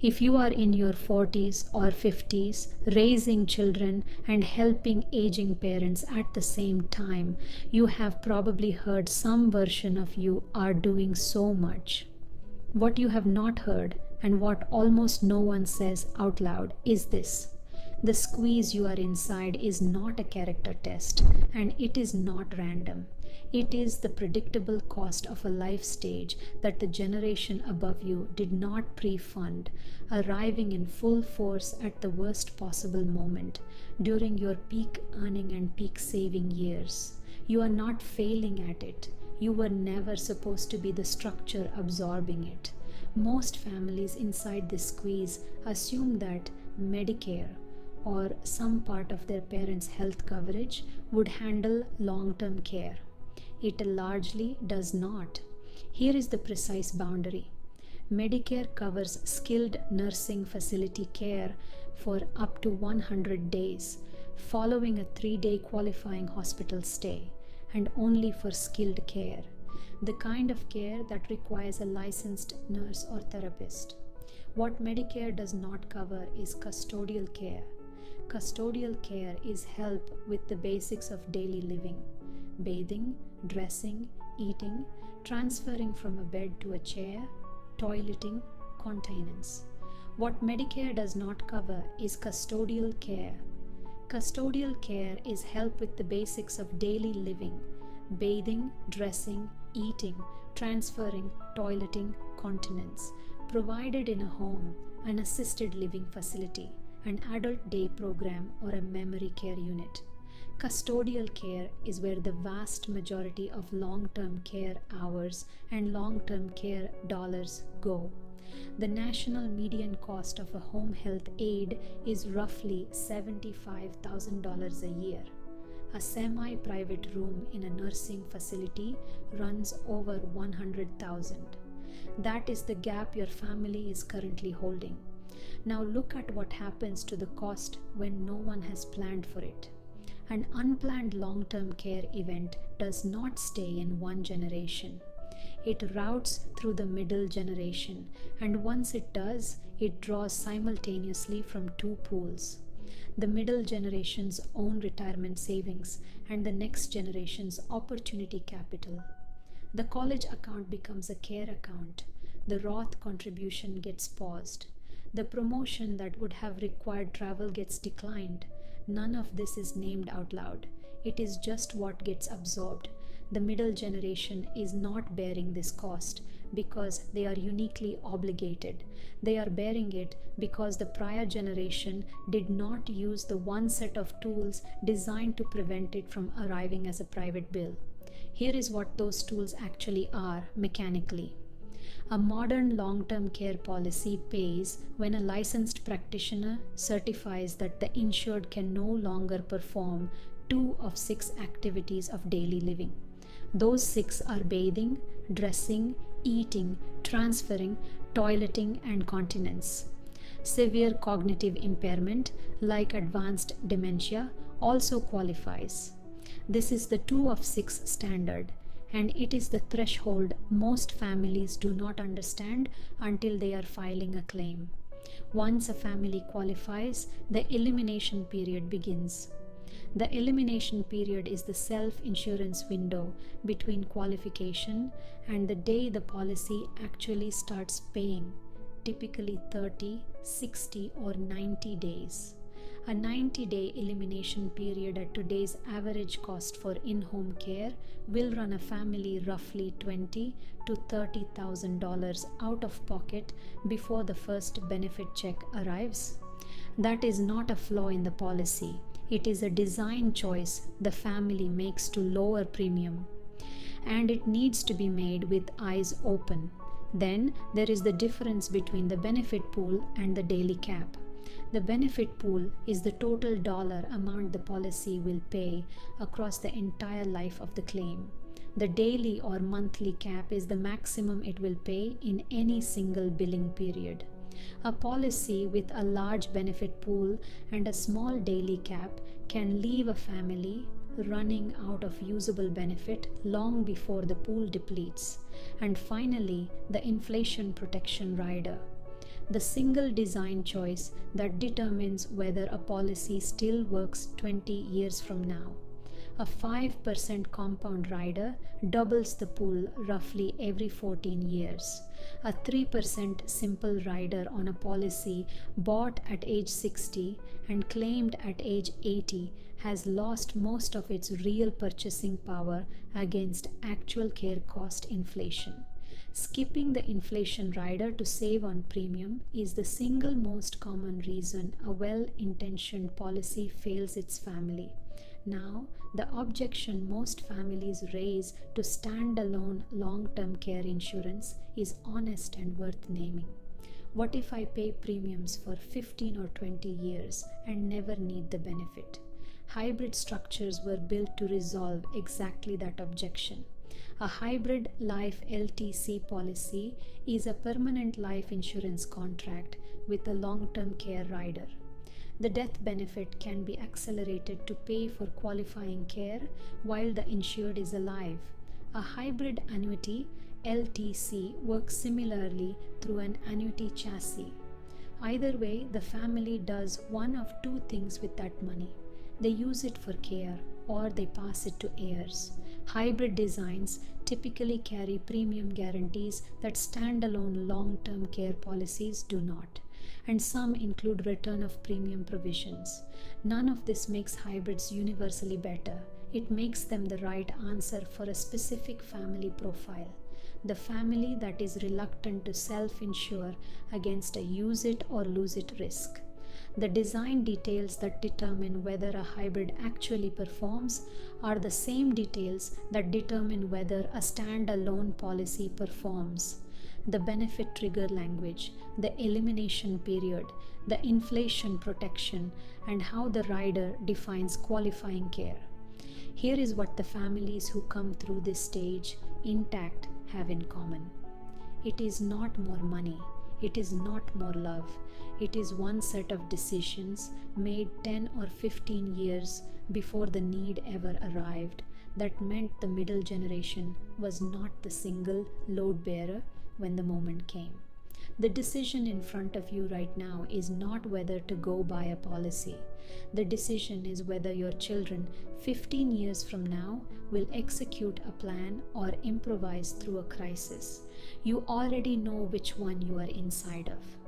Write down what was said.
If you are in your 40s or 50s, raising children and helping aging parents at the same time, you have probably heard some version of you are doing so much. What you have not heard, and what almost no one says out loud, is this: the squeeze you are inside is not a character test, and it is not random. It is the predictable cost of a life stage that the generation above you did not pre-fund, arriving in full force at the worst possible moment, during your peak earning and peak saving years. You are not failing at it. You were never supposed to be the structure absorbing it. Most families inside this squeeze assume that Medicare or some part of their parents' health coverage would handle long-term care. It largely does not. Here is the precise boundary. Medicare covers skilled nursing facility care for up to 100 days, following a 3-day qualifying hospital stay, and only for skilled care, the kind of care that requires a licensed nurse or therapist. What Medicare does not cover is custodial care. Custodial care is help with the basics of daily living: bathing, dressing, eating, transferring from a bed to a chair, toileting, continence. What Medicare does not cover is custodial care. Custodial care is help with the basics of daily living: bathing, dressing, eating, transferring, toileting, continence, provided in a home, an assisted living facility, an adult day program, or a memory care unit. Custodial care is where the vast majority of long-term care hours and long-term care dollars go. The national median cost of a home health aide is roughly $75,000 a year. A semi-private room in a nursing facility runs over $100,000. That is the gap your family is currently holding. Now look at what happens to the cost when no one has planned for it. An unplanned long-term care event does not stay in one generation. It routes through the middle generation, and once it does, it draws simultaneously from two pools: the middle generation's own retirement savings and the next generation's opportunity capital. The college account becomes a care account. The Roth contribution gets paused. The promotion that would have required travel gets declined. None of this is named out loud. It is just what gets absorbed. The middle generation is not bearing this cost because they are uniquely obligated. They are bearing it because the prior generation did not use the one set of tools designed to prevent it from arriving as a private bill. Here is what those tools actually are mechanically. A modern long-term care policy pays when a licensed practitioner certifies that the insured can no longer perform 2 of 6 activities of daily living. Those 6 are bathing, dressing, eating, transferring, toileting, and continence. Severe cognitive impairment, like advanced dementia, also qualifies. This is the 2 of 6 standard, and it is the threshold most families do not understand until they are filing a claim. Once a family qualifies, the elimination period begins. The elimination period is the self-insurance window between qualification and the day the policy actually starts paying, typically 30, 60, or 90 days. A 90-day elimination period at today's average cost for in-home care will run a family roughly $20,000 to $30,000 out of pocket before the first benefit check arrives. That is not a flaw in the policy. It is a design choice the family makes to lower premium, and it needs to be made with eyes open. Then there is the difference between the benefit pool and the daily cap. The benefit pool is the total dollar amount the policy will pay across the entire life of the claim. The daily or monthly cap is the maximum it will pay in any single billing period. A policy with a large benefit pool and a small daily cap can leave a family running out of usable benefit long before the pool depletes. And finally, the inflation protection rider. the single design choice that determines whether a policy still works 20 years from now. A 5% compound rider doubles the pool roughly every 14 years. A 3% simple rider on a policy bought at age 60 and claimed at age 80 has lost most of its real purchasing power against actual care cost inflation. Skipping the inflation rider to save on premium is the single most common reason a well-intentioned policy fails its family. Now, the objection most families raise to standalone long-term care insurance is honest and worth naming. What if I pay premiums for 15 or 20 years and never need the benefit? Hybrid structures were built to resolve exactly that objection. A hybrid life-LTC policy is a permanent life insurance contract with a long-term care rider. The death benefit can be accelerated to pay for qualifying care while the insured is alive. A hybrid annuity-LTC works similarly through an annuity chassis. Either way, the family does one of two things with that money. They use it for care or they pass it to heirs. Hybrid designs typically carry premium guarantees that standalone long-term care policies do not, and some include return of premium provisions. None of this makes hybrids universally better. It makes them the right answer for a specific family profile. The family that is reluctant to self-insure against a use it or lose it risk. The design details that determine whether a hybrid actually performs are the same details that determine whether a standalone policy performs. The benefit trigger language, the elimination period, the inflation protection, and how the rider defines qualifying care. Here is what the families who come through this stage intact have in common. It is not more money. It is not more love. It is one set of decisions made 10 or 15 years before the need ever arrived that meant the middle generation was not the single load bearer when the moment came. The decision in front of you right now is not whether to go buy a policy. The decision is whether your children 15 years from now will execute a plan or improvise through a crisis. You already know which one you are inside of.